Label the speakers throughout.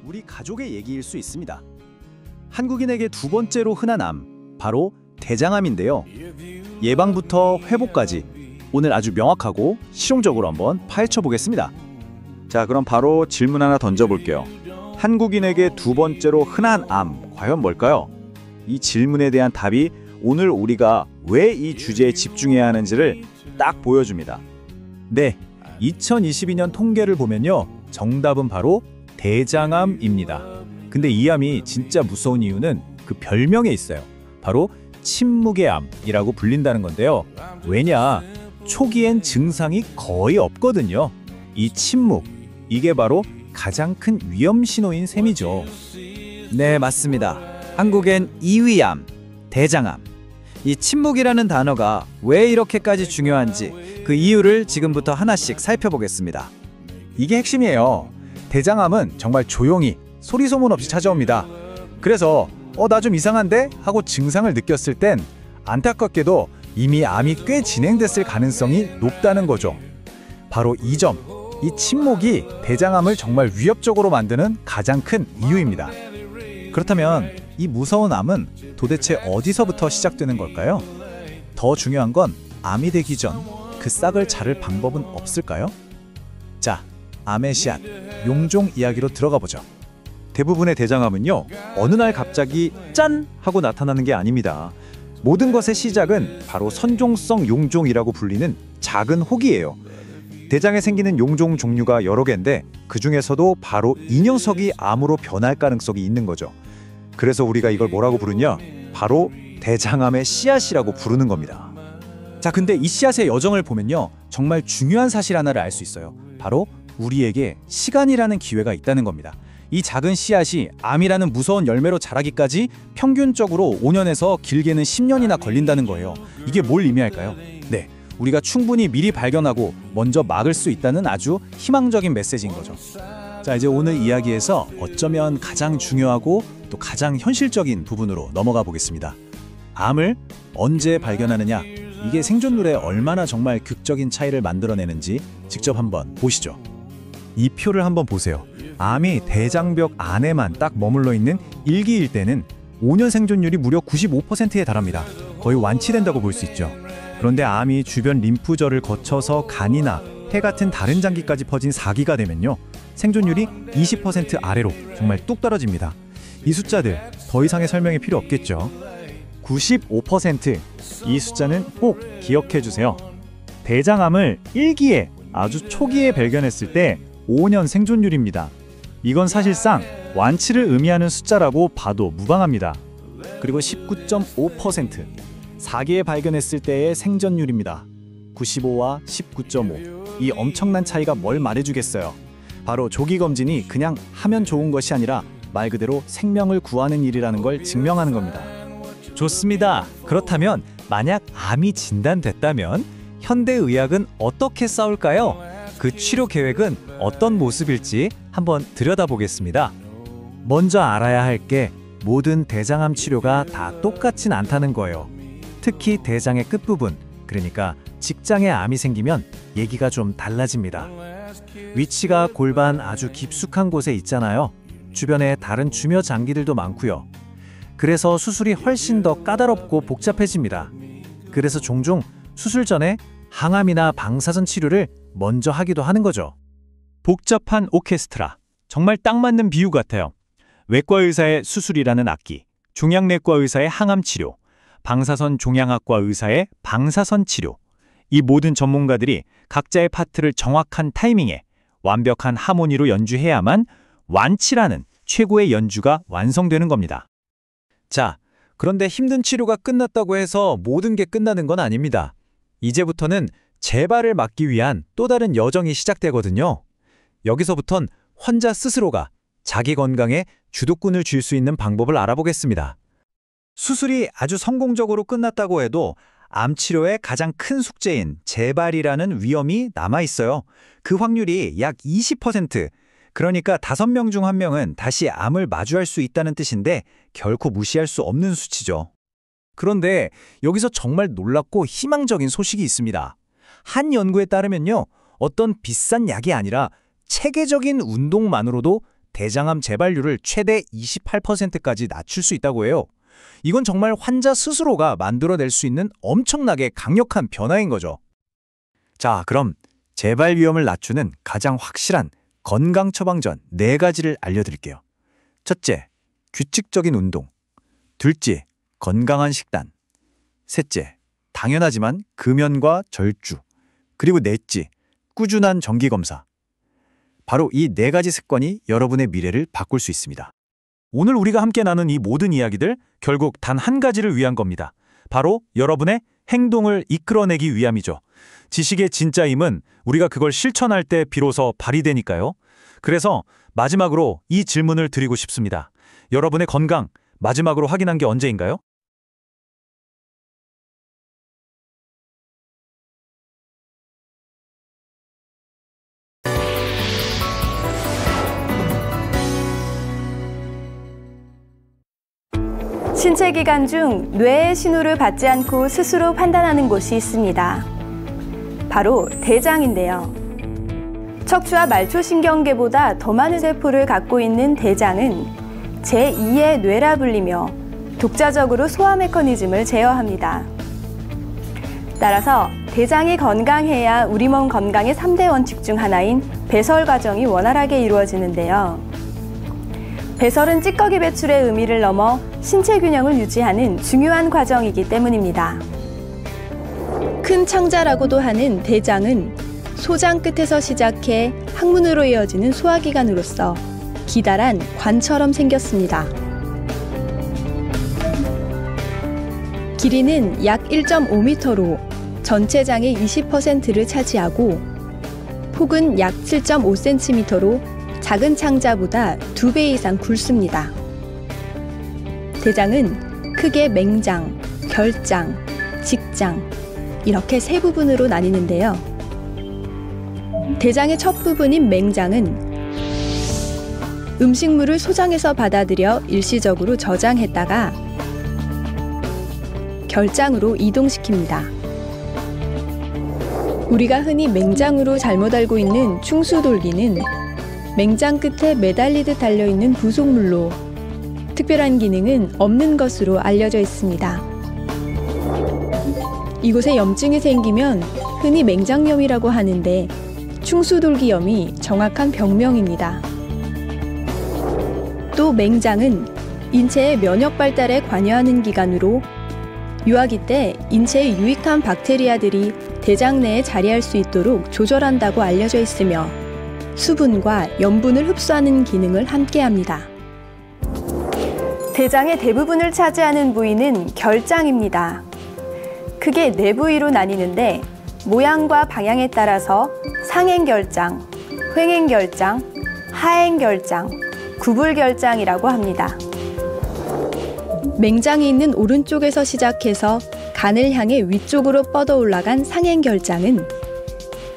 Speaker 1: 우리 가족의 얘기일 수 있습니다. 한국인에게 두 번째로 흔한 암, 바로 대장암인데요. 예방부터 회복까지 오늘 아주 명확하고 실용적으로 한번 파헤쳐 보겠습니다. 자, 그럼 바로 질문 하나 던져볼게요. 한국인에게 두 번째로 흔한 암, 과연 뭘까요? 이 질문에 대한 답이 오늘 우리가 왜 이 주제에 집중해야 하는지를 딱 보여줍니다. 네, 2022년 통계를 보면요, 정답은 바로 대장암입니다. 근데 이 암이 진짜 무서운 이유는 그 별명에 있어요. 바로 침묵의 암이라고 불린다는 건데요. 왜냐? 초기엔 증상이 거의 없거든요. 이 침묵, 이게 바로 가장 큰 위험 신호인 셈이죠.
Speaker 2: 네, 맞습니다. 한국엔 2위 암, 대장암. 이 침묵이라는 단어가 왜 이렇게까지 중요한지 그 이유를 지금부터 하나씩 살펴보겠습니다.
Speaker 1: 이게 핵심이에요. 대장암은 정말 조용히 소리 소문 없이 찾아옵니다. 그래서 나 좀 이상한데? 하고 증상을 느꼈을 땐 안타깝게도 이미 암이 꽤 진행됐을 가능성이 높다는 거죠. 바로 이 점, 이 침묵이 대장암을 정말 위협적으로 만드는 가장 큰 이유입니다. 그렇다면 이 무서운 암은 도대체 어디서부터 시작되는 걸까요? 더 중요한 건 암이 되기 전 그 싹을 자를 방법은 없을까요? 자, 암의 씨앗, 용종 이야기로 들어가 보죠. 대부분의 대장암은요, 어느 날 갑자기 짠! 하고 나타나는 게 아닙니다. 모든 것의 시작은 바로 선종성 용종이라고 불리는 작은 혹이에요. 대장에 생기는 용종 종류가 여러 개인데 그 중에서도 바로 이 녀석이 암으로 변할 가능성이 있는 거죠. 그래서 우리가 이걸 뭐라고 부르냐? 바로 대장암의 씨앗이라고 부르는 겁니다. 자, 근데 이 씨앗의 여정을 보면요, 정말 중요한 사실 하나를 알 수 있어요. 바로 우리에게 시간이라는 기회가 있다는 겁니다. 이 작은 씨앗이 암이라는 무서운 열매로 자라기까지 평균적으로 5년에서 길게는 10년이나 걸린다는 거예요. 이게 뭘 의미할까요? 네, 우리가 충분히 미리 발견하고 먼저 막을 수 있다는 아주 희망적인 메시지인 거죠. 자, 이제 오늘 이야기에서 어쩌면 가장 중요하고 또 가장 현실적인 부분으로 넘어가 보겠습니다. 암을 언제 발견하느냐, 이게 생존율에 얼마나 정말 극적인 차이를 만들어내는지 직접 한번 보시죠. 이 표를 한번 보세요. 암이 대장벽 안에만 딱 머물러 있는 1기일 때는 5년 생존율이 무려 95%에 달합니다. 거의 완치된다고 볼 수 있죠. 그런데 암이 주변 림프절을 거쳐서 간이나 폐 같은 다른 장기까지 퍼진 4기가 되면요, 생존율이 20% 아래로 정말 뚝 떨어집니다. 이 숫자들 더 이상의 설명이 필요 없겠죠. 95%, 이 숫자는 꼭 기억해 주세요. 대장암을 1기에 아주 초기에 발견했을 때 5년 생존율입니다. 이건 사실상 완치를 의미하는 숫자라고 봐도 무방합니다. 그리고 19.5%, 4기에 발견했을 때의 생존율입니다. 95와 19.5, 이 엄청난 차이가 뭘 말해주겠어요. 바로 조기 검진이 그냥 하면 좋은 것이 아니라 말 그대로 생명을 구하는 일이라는 걸 증명하는 겁니다. 좋습니다. 그렇다면 만약 암이 진단됐다면 현대의학은 어떻게 싸울까요? 그 치료 계획은 어떤 모습일지 한번 들여다보겠습니다. 먼저 알아야 할 게 모든 대장암 치료가 다 똑같진 않다는 거예요. 특히 대장의 끝부분, 그러니까 직장에 암이 생기면 얘기가 좀 달라집니다. 위치가 골반 아주 깊숙한 곳에 있잖아요. 주변에 다른 주묘 장기들도 많고요. 그래서 수술이 훨씬 더 까다롭고 복잡해집니다. 그래서 종종 수술 전에 항암이나 방사선 치료를 먼저 하기도 하는 거죠. 복잡한 오케스트라, 정말 딱 맞는 비유 같아요. 외과 의사의 수술이라는 악기, 종양내과 의사의 항암 치료, 방사선 종양학과 의사의 방사선 치료. 이 모든 전문가들이 각자의 파트를 정확한 타이밍에 완벽한 하모니로 연주해야만 완치라는 최고의 연주가 완성되는 겁니다. 자, 그런데 힘든 치료가 끝났다고 해서 모든 게 끝나는 건 아닙니다. 이제부터는 재발을 막기 위한 또 다른 여정이 시작되거든요. 여기서부턴 환자 스스로가 자기 건강에 주도권을 쥘 수 있는 방법을 알아보겠습니다. 수술이 아주 성공적으로 끝났다고 해도 암 치료의 가장 큰 숙제인 재발이라는 위험이 남아있어요. 그 확률이 약 20%, 그러니까 5명 중 1명은 다시 암을 마주할 수 있다는 뜻인데 결코 무시할 수 없는 수치죠. 그런데 여기서 정말 놀랍고 희망적인 소식이 있습니다. 한 연구에 따르면요, 어떤 비싼 약이 아니라 체계적인 운동만으로도 대장암 재발률을 최대 28%까지 낮출 수 있다고 해요. 이건 정말 환자 스스로가 만들어낼 수 있는 엄청나게 강력한 변화인 거죠. 자, 그럼 재발 위험을 낮추는 가장 확실한 건강 처방전 4가지를 알려드릴게요. 첫째, 규칙적인 운동. 둘째, 건강한 식단. 셋째, 당연하지만 금연과 절주. 그리고 넷째, 꾸준한 정기검사. 바로 이 4가지 습관이 여러분의 미래를 바꿀 수 있습니다. 오늘 우리가 함께 나눈 이 모든 이야기들 결국 단 한 가지를 위한 겁니다. 바로 여러분의 행동을 이끌어내기 위함이죠. 지식의 진짜 힘은 우리가 그걸 실천할 때 비로소 발휘되니까요. 그래서 마지막으로 이 질문을 드리고 싶습니다. 여러분의 건강 마지막으로 확인한 게 언제인가요?
Speaker 3: 신체 기관 중 뇌의 신호를 받지 않고 스스로 판단하는 곳이 있습니다. 바로 대장인데요. 척추와 말초신경계보다 더 많은 세포를 갖고 있는 대장은 제2의 뇌라 불리며 독자적으로 소화 메커니즘을 제어합니다. 따라서 대장이 건강해야 우리 몸 건강의 3대 원칙 중 하나인 배설 과정이 원활하게 이루어지는데요. 배설은 찌꺼기 배출의 의미를 넘어 신체 균형을 유지하는 중요한 과정이기 때문입니다. 큰 창자라고도 하는 대장은 소장 끝에서 시작해 항문으로 이어지는 소화기관으로서 기다란 관처럼 생겼습니다. 길이는 약 1.5m로 전체 장의 20%를 차지하고 폭은 약 7.5cm로 작은 창자보다 2배 이상 굵습니다. 대장은 크게 맹장, 결장, 직장 이렇게 3부분으로 나뉘는데요. 대장의 첫 부분인 맹장은 음식물을 소장에서 받아들여 일시적으로 저장했다가 결장으로 이동시킵니다. 우리가 흔히 맹장으로 잘못 알고 있는 충수돌기는 맹장 끝에 매달리듯 달려있는 부속물로 특별한 기능은 없는 것으로 알려져 있습니다. 이곳에 염증이 생기면 흔히 맹장염이라고 하는데 충수돌기염이 정확한 병명입니다. 또 맹장은 인체의 면역 발달에 관여하는 기관으로 유아기 때 인체에 유익한 박테리아들이 대장 내에 자리할 수 있도록 조절한다고 알려져 있으며 수분과 염분을 흡수하는 기능을 함께합니다. 대장의 대부분을 차지하는 부위는 결장입니다. 크게 4부위로 나뉘는데 모양과 방향에 따라서 상행결장, 횡행결장, 하행결장, 구불결장이라고 합니다. 맹장이 있는 오른쪽에서 시작해서 간을 향해 위쪽으로 뻗어 올라간 상행결장은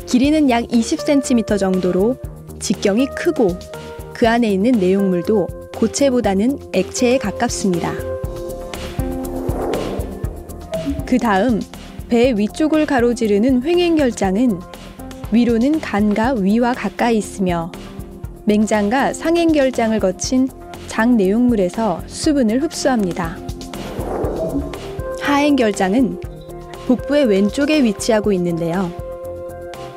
Speaker 3: 길이는 약 20cm 정도로 직경이 크고 그 안에 있는 내용물도 고체보다는 액체에 가깝습니다. 그 다음 배 위쪽을 가로지르는 횡행결장은 위로는 간과 위와 가까이 있으며 맹장과 상행결장을 거친 장 내용물에서 수분을 흡수합니다. 하행결장은 복부의 왼쪽에 위치하고 있는데요.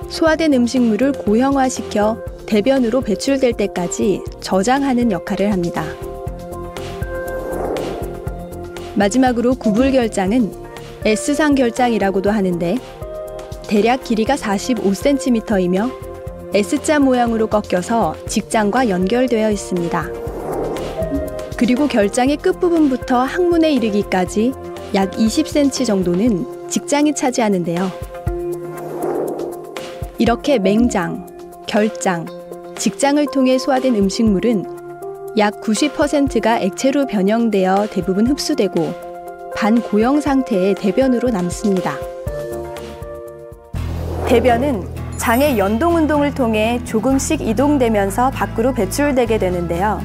Speaker 3: 소화된 음식물을 고형화시켜 대변으로 배출될 때까지 저장하는 역할을 합니다. 마지막으로 구불결장은 S상 결장이라고도 하는데 대략 길이가 45cm이며 S자 모양으로 꺾여서 직장과 연결되어 있습니다. 그리고 결장의 끝부분부터 항문에 이르기까지 약 20cm 정도는 직장이 차지하는데요. 이렇게 맹장, 결장, 직장을 통해 소화된 음식물은 약 90%가 액체로 변형되어 대부분 흡수되고 반고형 상태의 대변으로 남습니다. 대변은 장의 연동 운동을 통해 조금씩 이동되면서 밖으로 배출되게 되는데요.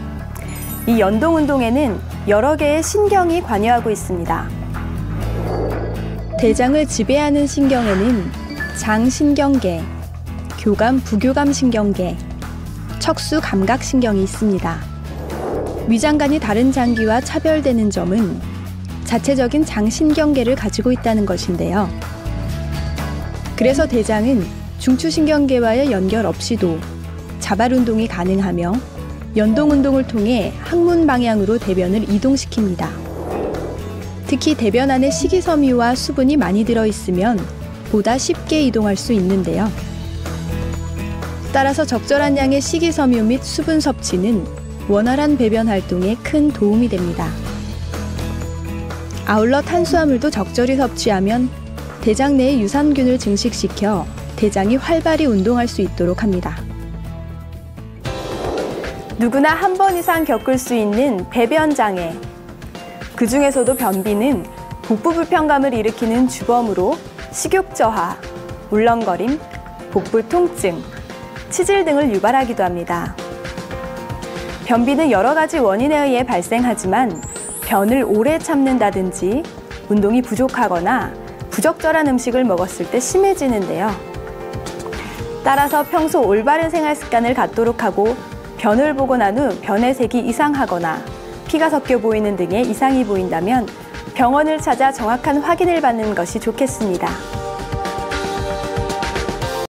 Speaker 3: 이 연동 운동에는 여러 개의 신경이 관여하고 있습니다. 대장을 지배하는 신경에는 장신경계, 교감, 부교감 신경계, 척수 감각신경이 있습니다. 위장관이 다른 장기와 차별되는 점은 자체적인 장신경계를 가지고 있다는 것인데요. 그래서 대장은 중추신경계와의 연결 없이도 자발 운동이 가능하며 연동 운동을 통해 항문 방향으로 대변을 이동시킵니다. 특히 대변 안에 식이섬유와 수분이 많이 들어있으면 보다 쉽게 이동할 수 있는데요. 따라서 적절한 양의 식이섬유 및 수분 섭취는 원활한 배변 활동에 큰 도움이 됩니다. 아울러 탄수화물도 적절히 섭취하면 대장 내의 유산균을 증식시켜 대장이 활발히 운동할 수 있도록 합니다. 누구나 한 번 이상 겪을 수 있는 배변 장애. 그 중에서도 변비는 복부 불편감을 일으키는 주범으로 식욕 저하, 울렁거림, 복부 통증, 치질 등을 유발하기도 합니다. 변비는 여러 가지 원인에 의해 발생하지만 변을 오래 참는다든지 운동이 부족하거나 부적절한 음식을 먹었을 때 심해지는데요. 따라서 평소 올바른 생활 습관을 갖도록 하고 변을 보고 난 후 변의 색이 이상하거나 피가 섞여 보이는 등의 이상이 보인다면 병원을 찾아 정확한 확인을 받는 것이 좋겠습니다.